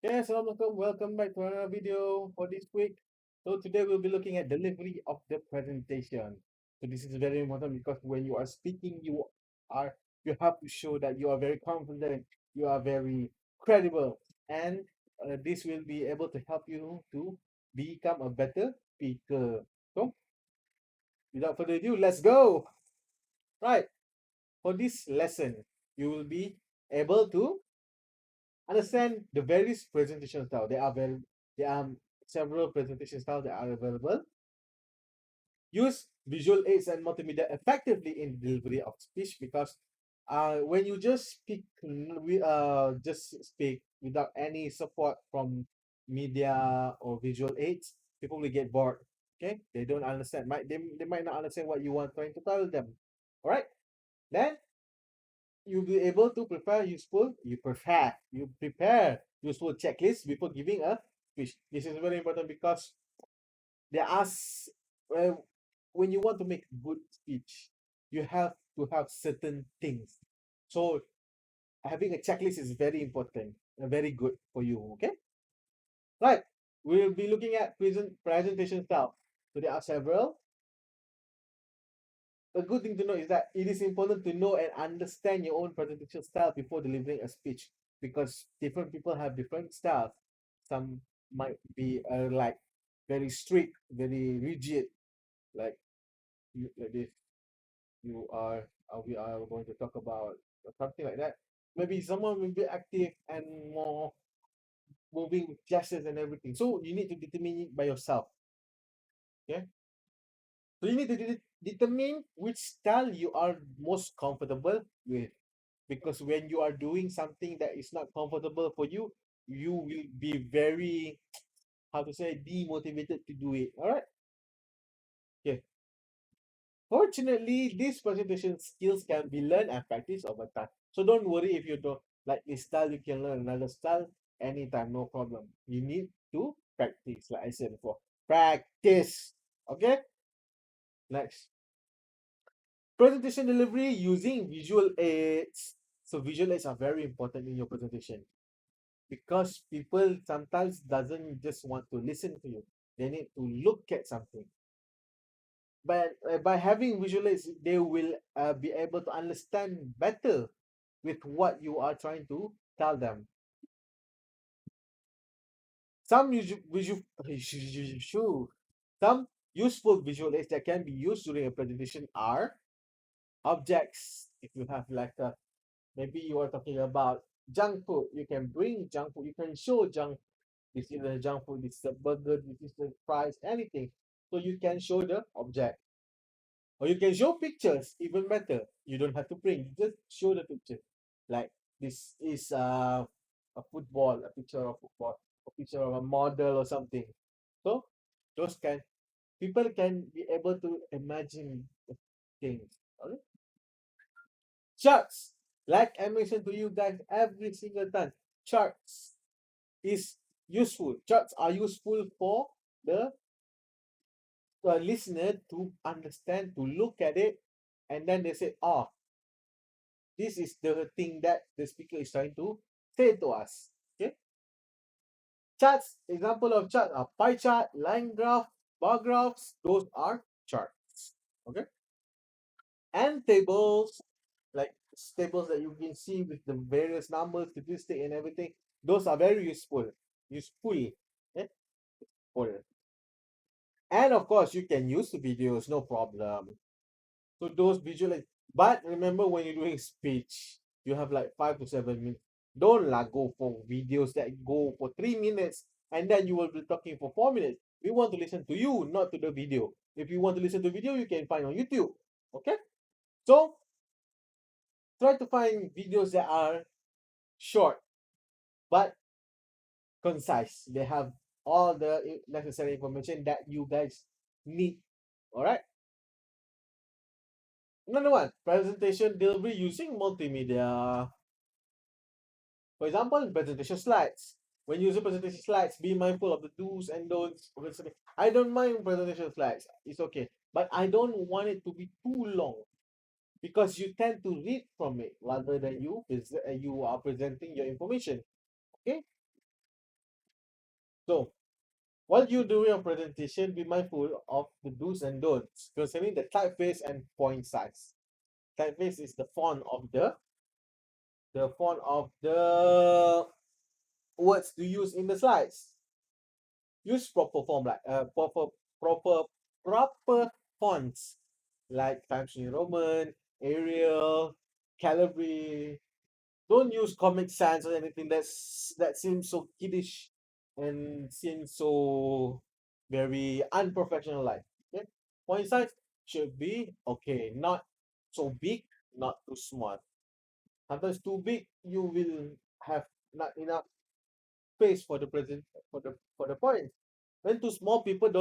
Yes, Assalamualaikum. Welcome back to another video for this week. So today we'll be looking at delivery of the presentation. So this is very important because when you are speaking, are you have to show that you are very confident, you are very credible, and this will be able to help you to become a better speaker. So without further ado, let's go. Right. For this lesson, you will be able to understand the various presentation style. There are several presentation styles that are available. Use visual aids and multimedia effectively in delivery of speech because when you just speak without any support from media or visual aids, people will get bored. Okay, they don't understand. They might not understand what you want trying to tell them. All right, then you'll be able to prepare useful checklists before giving a speech. This is very important because there are when you want to make good speech, you have to have certain things. So having a checklist is very important and very good for you. Okay, right? We'll be looking at presentation style. So there are several. A good thing to know is that it is important to know and understand your own presentation style before delivering a speech because different people have different styles. Some might be like very strict, very rigid, like like this. You are we are going to talk about something like that. Maybe someone will be active and more moving with gestures and everything. So you need to determine it by yourself. Okay. So you need to determine which style you are most comfortable with. Because when you are doing something that is not comfortable for you, you will be very, how to say, demotivated to do it. All right. Okay. Fortunately, these presentation skills can be learned and practiced over time. So don't worry if you don't like this style, you can learn another style anytime, no problem. You need to practice, like I said before. Practice. Okay. Next. Presentation delivery using visual aids. So visual aids are very important in your presentation because people sometimes doesn't just want to listen to you, they need to look at something, but by having visual aids they will be able to understand better with what you are trying to tell them. Some some useful visual aids that can be used during a presentation are objects. If you have like a, maybe you are talking about junk food, you can bring junk food, you can show junk. This is a junk food, this is a burger, this is the fries, anything. So you can show the object. Or you can show pictures, even better. You don't have to print, you just show the picture. Like this is a football, a picture of football, a picture of a model or something. So those can people can be able to imagine the things. Okay? Charts. Like I mentioned to you guys every single time. Charts is useful. Charts are useful for the listener to understand, to look at it, and then they say, "Oh, this is the thing that the speaker is trying to say to us." Okay. Charts. Example of chart are pie chart, line graph, bar graphs. Those are charts. Okay. And tables, like tables that you can see with the various numbers, statistic, and everything. Those are very useful. Useful. Okay. Useful. And of course, you can use the videos, no problem. So those visualize. But remember, when you're doing speech, you have like 5 to 7 minutes. Don't like go for videos that go for 3 minutes and then you will be talking for 4 minutes. We want to listen to you, not to the video. If you want to listen to video, you can find on YouTube. Okay? So try to find videos that are short but concise. They have all the necessary information that you guys need. All right. Number one, presentation delivery using multimedia. For example, presentation slides. When using presentation slides, be mindful of the do's and don'ts. I don't mind presentation slides. It's okay. But I don't want it to be too long because you tend to read from it rather than you are presenting your information. Okay? So while you do your presentation, be mindful of the do's and don'ts concerning the typeface and font size. Typeface is the font of the words to use in the slides. Use proper form like proper proper fonts like Times New Roman, Arial, Calibri. Don't use Comic Sans or anything that seems so kiddish and seems so very unprofessional like. Okay? Font size should be okay, not so big, not too small. Sometimes too big, you will have not enough space for the present for the point. When too small, people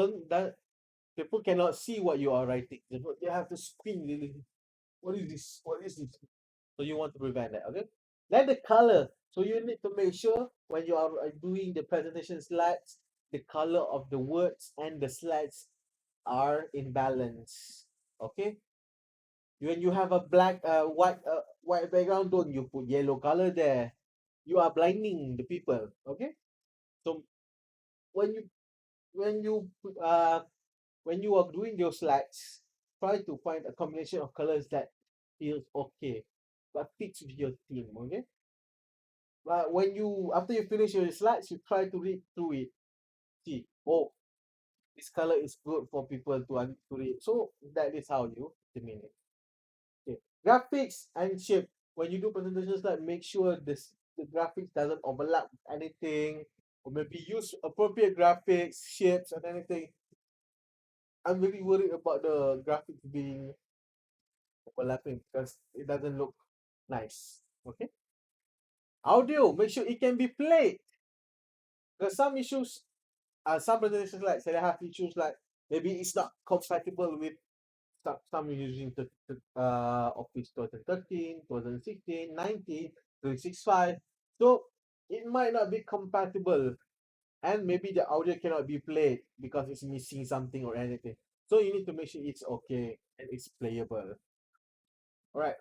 cannot see what you are writing. They have to screen really. What is this? What is this? So you want to prevent that, okay? Then the color. So you need to make sure when you are doing the presentation slides, the color of the words and the slides are in balance. Okay. When you have a white background, don't you put yellow color there. You are blinding the people. Okay. So when you when you when you are doing your slides, try to find a combination of colors that feels okay, but fits with your theme. Okay. But when you after you finish your slides, you try to read through it. See, oh, this color is good for people to read. So that is how you determine it. Okay. Graphics and shape. When you do presentations, like make sure the graphics doesn't overlap with anything, or maybe use appropriate graphics, shapes, and anything. I'm really worried about the graphics being overlapping because it doesn't look nice. Okay. Audio. Make sure it can be played. There's some issues some presentations like say they have issues like maybe it's not compatible with some using Office 2013, 2016, 19, 365. So it might not be compatible and maybe the audio cannot be played because it's missing something or anything. So you need to make sure it's okay and it's playable. All right.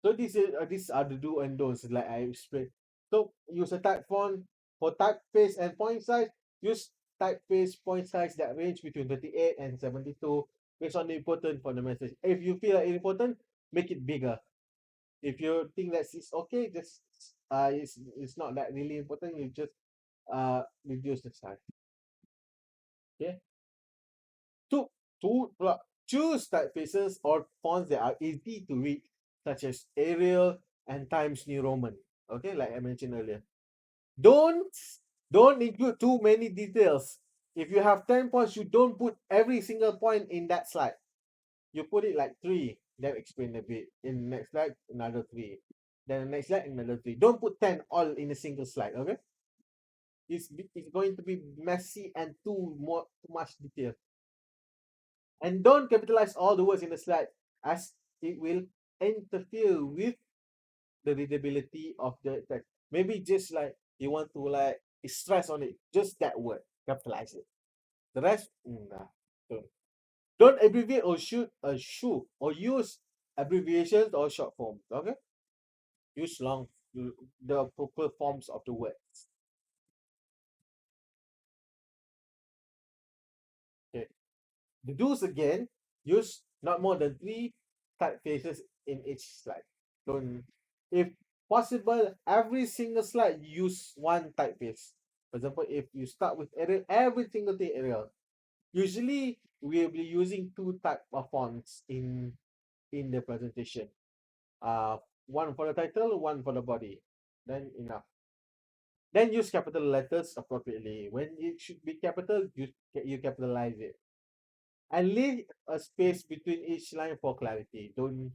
So these are the do and don'ts like I explained. So use a type font for typeface and point size. Use typeface point size that range between 38 and 72 based on the importance for the message. If you feel like important, make it bigger. If you think that it's okay, just it's not that really important, you just reduce the size. Okay. Two choose typefaces or fonts that are easy to read, such as Arial and Times New Roman. Okay, like I mentioned earlier. Don't don't include too many details. If you have 10 points, you don't put every single point in that slide. You put it like three, then explain a bit. In the next slide, another three. Then the next slide, another three. Don't put 10 all in a single slide, okay? It's going to be messy and too much detail. And don't capitalize all the words in the slide as it will interfere with the readability of the text. Maybe just like you want to like stress on it, just that word, capitalize it. The rest, nah. Don't. Don't abbreviate or shoot or use abbreviations or short forms. Okay, use the proper forms of the words. Okay, the do's again. Use not more than three typefaces in each slide. Don't, if possible, every single slide use one typeface. For example, if you start with Arial, every single thing Arial. Usually, we'll be using two type of fonts in the presentation. Uh, one for the title, one for the body. Then enough. Then use capital letters appropriately. When it should be capital, you capitalize it, and leave a space between each line for clarity. Don't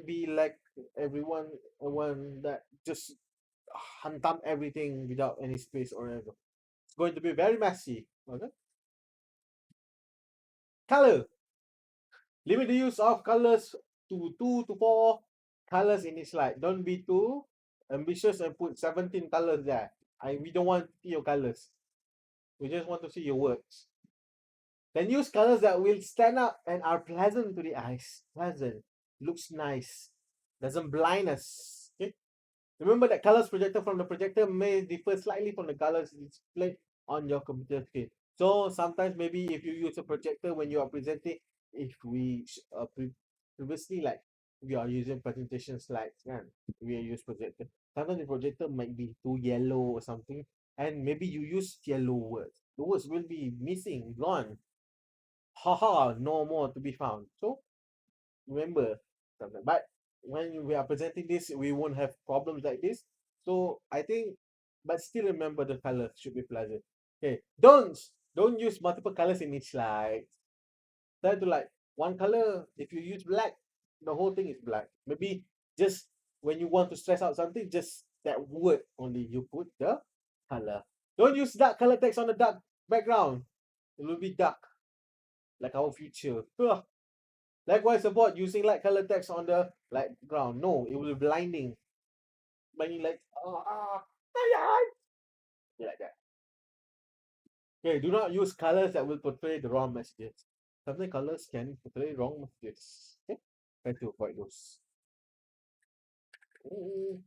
be like one that just hantam everything without any space or whatever. It's going to be very messy. Okay. Color. Limit the use of colors to 2 to 4 colors in each slide. Don't be too ambitious and put 17 colors there. We don't want to see your colors. We just want to see your words. Then use colors that will stand out and are pleasant to the eyes. Pleasant. Looks nice. Doesn't blind us. Okay. Remember that colors projected from the projector may differ slightly from the colors displayed on your computer screen. So sometimes maybe if you use a projector when you are presenting, if we previously like we are using presentation slides, and we use projector. Sometimes the projector might be too yellow or something, and maybe you use yellow words. The words will be missing, gone. Haha, no more to be found. So remember something. But when we are presenting this, we won't have problems like this. So I think, but still remember the color should be pleasant. Okay, don't use multiple colors in each slide. Try to like one color. If you use black, the whole thing is black. Maybe just when you want to stress out something, just that word only you put the color. Don't use dark color text on the dark background. It will be dark, like our future. Likewise, avoid using light color text on the light ground. No, it will be blinding. Blinding like yeah, like that. Okay, do not use colors that will portray the wrong messages. Sometimes colors can portray wrong messages. Okay, try to avoid those. Mm.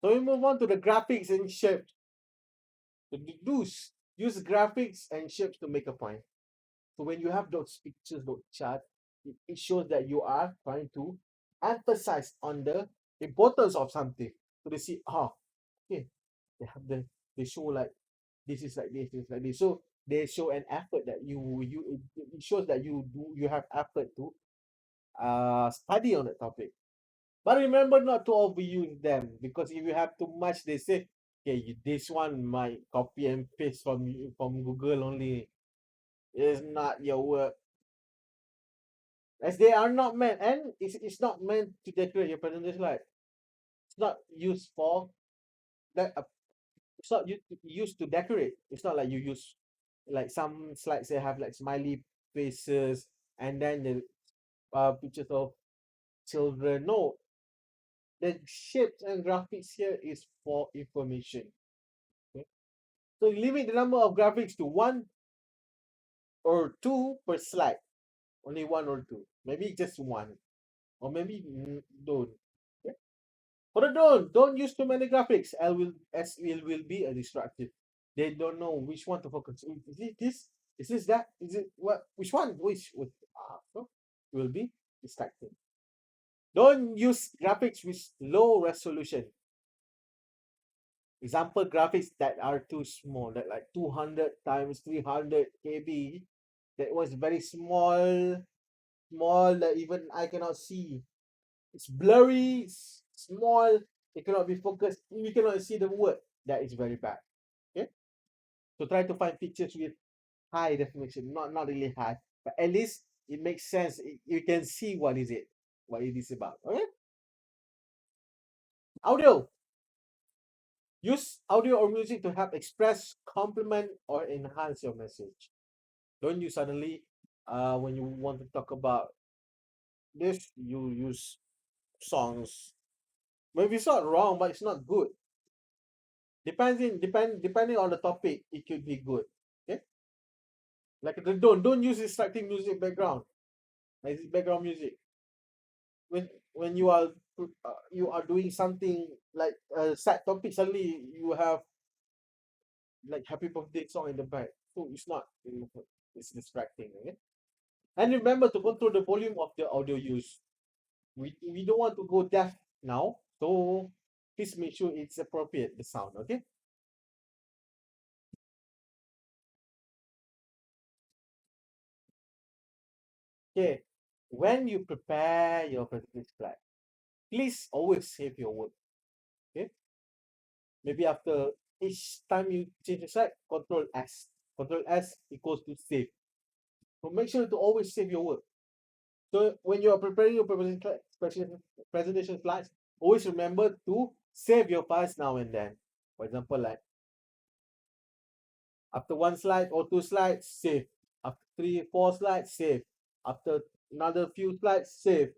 So we move on to the graphics and shapes. So use graphics and shapes to make a point. So when you have those pictures, those charts, it shows that you are trying to emphasize on the importance of something. So they see, okay, they have they show like this is like this is like this. So they show an effort that it shows that you have effort to study on the topic. But remember not to overuse them, because if you have too much, they say, okay, this one might copy and paste from Google only. It's not your work, as they are not meant, and it's not meant to decorate your presentation slide. It's not used for that. It's not used to decorate. It's not like you use like some slides they have like smiley faces and then the pictures of children. No, the shapes and graphics here is for information. Okay? So limit the number of graphics to one or two per slide. Only one or two. Maybe just one. Or maybe don't. Okay? For the don't use too many graphics. As it will be a distractive. They don't know which one to focus. Is it this? Is this that? Is it what? Which one? So it will be distracting. Don't use graphics with low resolution. Example graphics that are too small, that like 200 times 300 KB. That was very small that even I cannot see. It's blurry, it's small, it cannot be focused, you cannot see the word. That is very bad. Okay? So try to find pictures with high definition, not really high, but at least it makes sense. You can see what it is about. Okay? Audio. Use audio or music to help express, complement, or enhance your message. Don't you suddenly, when you want to talk about this, you use songs. Maybe it's not wrong, but it's not good. Depending on the topic, it could be good. Okay, like don't use distracting music background, like this background music. When you are doing something like a sad topic, suddenly you have like happy birthday song in the back. So it's distracting. Okay, and remember to control the volume of the audio use. We don't want to go deaf now, so please make sure it's appropriate the sound. Okay. Okay, when you prepare your presentation slide, please always save your work. Okay, maybe after each time you change the slide, Control S. Control S equals to save. So make sure to always save your work. So when you are preparing your presentation slides, always remember to save your files now and then. For example, like after one slide or two slides, save. After three, four slides, save. After another few slides, save.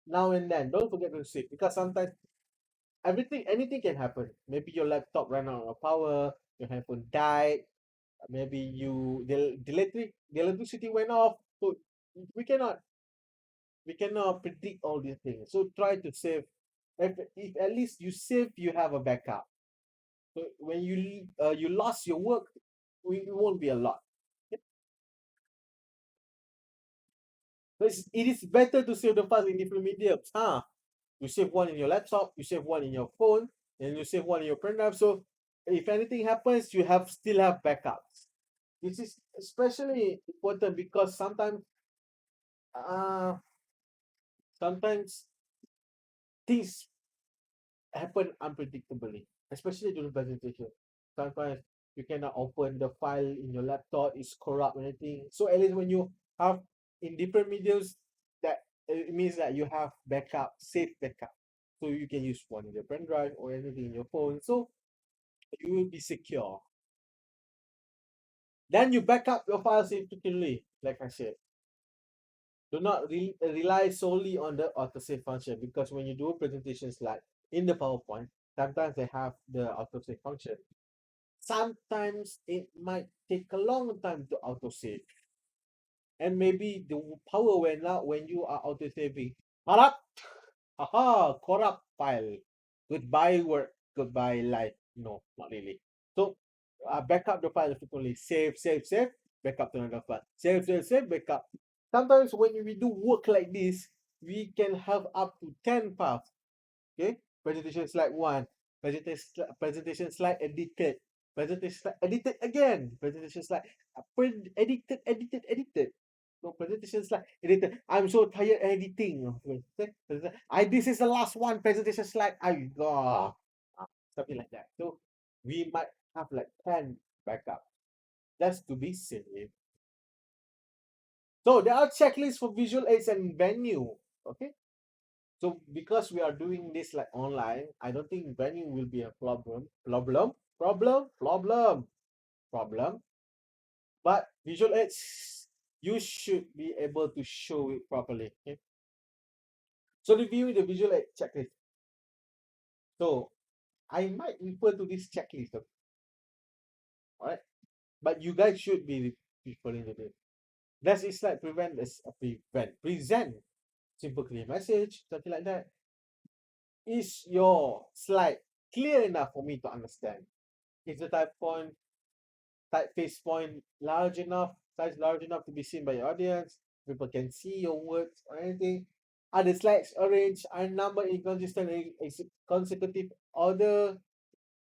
Now and then, don't forget to save, because sometimes anything can happen. Maybe your laptop ran out of power, your handphone died, maybe the electricity went off. So we cannot We cannot predict all these things. So try to save. If at least you save, you have a backup. So when you lost your work, it won't be a lot. Okay? But it is better to save the files in different mediums. You save one in your laptop, you save one in your phone, and you save one in your pen drive. So if anything happens, you have still have backups. This is especially important because uh, sometimes things happen unpredictably, especially during presentation. Sometimes you cannot open the file in your laptop, it's corrupt or anything. So at least when you have in different mediums, that it means that you have backup, safe backup. So you can use one in your pen drive or anything in your phone. So you will be secure. Then you back up your files efficiently, like I said. Do not rely solely on the autosave function because when you do presentations like in the PowerPoint, sometimes they have the autosave function. Sometimes it might take a long time to autosave. And maybe the power went out when you are autosaving. Corrupt! Haha, corrupt file. Goodbye work, goodbye life. No, not really. So back up the file frequently. Save, back up to another file. Save, back up. Sometimes when we do work like this, we can have up to 10 files. Okay, presentation slide 1, presentation slide edited, presentation slide edited again, presentation slide edited. No, presentation slide edited. I'm so tired editing. This is the last one presentation slide. I got something like that. So we might have like 10 backup. That's to be safe. So there are checklists for visual aids and venue. Okay. So because we are doing this like online, I don't think venue will be a problem. But visual aids, you should be able to show it properly. Okay? So reviewing the visual aid checklist. So I might refer to this checklist. Okay? All right, but you guys should be referring to this. That's is like present simple clear message, something like that. Is your slide clear enough for me to understand? Is the typeface point large enough, size large enough to be seen by your audience? People can see your words or anything. Are the slides arranged, are numbered in consistent consecutive order?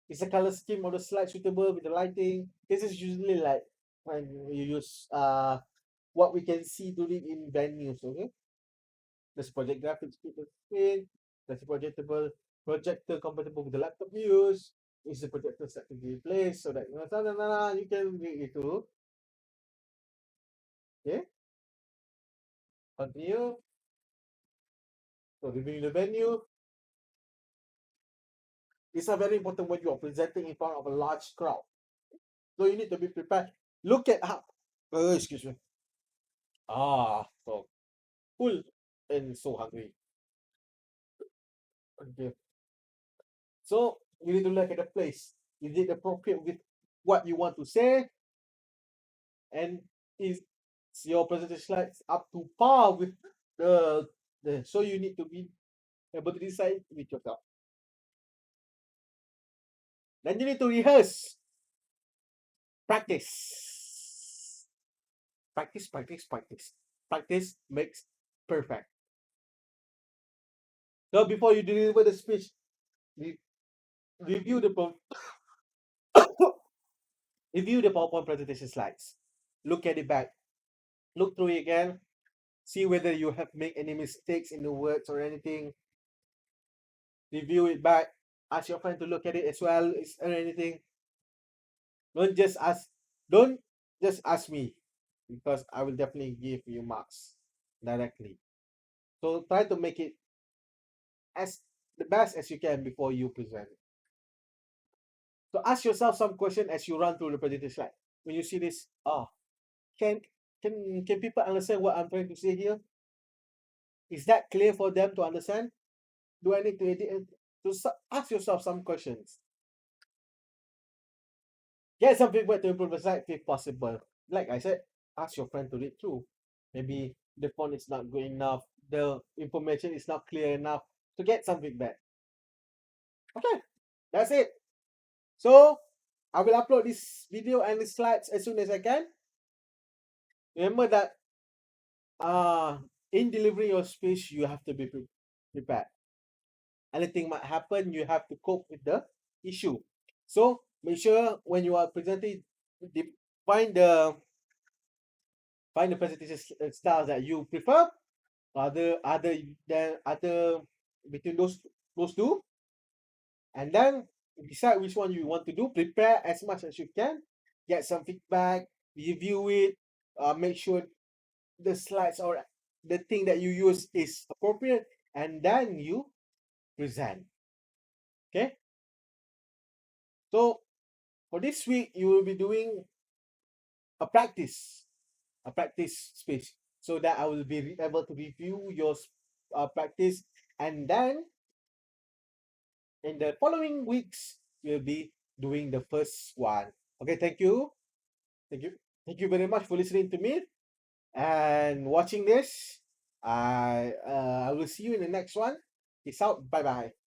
Is the color scheme of the slide suitable with the lighting? This is usually like when you use what we can see during in venues, okay? Does project graphics fit the screen? Does the projector compatible with the laptop use? Is the projector set to be replaced so that you can read it too? Okay, continue. So reviewing the venue. These are very important when you are presenting in front of a large crowd. So you need to be prepared. Look at how excuse me. So full and so hungry. Okay. So you need to look at the place. Is it appropriate with what you want to say? And is your presentation slides up to par with the so you need to be able to decide with yourself. Then you need to rehearse. Practice. Practice. Practice makes perfect. So before you deliver the speech, review the review the PowerPoint presentation slides. Look at it back. Look through it again. See whether you have made any mistakes in the words or anything. Review it back. Ask your friend to look at it as well. Is there anything? Don't just ask. Don't just ask me, because I will definitely give you marks directly. So try to make it as the best as you can before you present. So ask yourself some question as you run through the presentation slide. When you see this, can can people understand what I'm trying to say here? Is that clear for them to understand? Do I need to edit? So ask yourself some questions. Get some feedback to improve the slide if possible. Like I said, ask your friend to read through. Maybe the font is not good enough. the information is not clear enough to get some feedback. Okay, that's it. So I will upload this video and the slides as soon as I can. Remember that in delivering your speech, you have to be prepared. Anything might happen, you have to cope with the issue. So make sure when you are presenting, find the presentation styles that you prefer. Other between those two, and then decide which one you want to do. Prepare as much as you can, get some feedback, review it, make sure the slides or the thing that you use is appropriate, and then you present. Okay, so for this week you will be doing a practice speech, so that I will be able to review your practice, and then in the following weeks we'll be doing the first one. Okay, thank you, thank you very much for listening to me and watching this. I will see you in the next one. Peace out. Bye bye.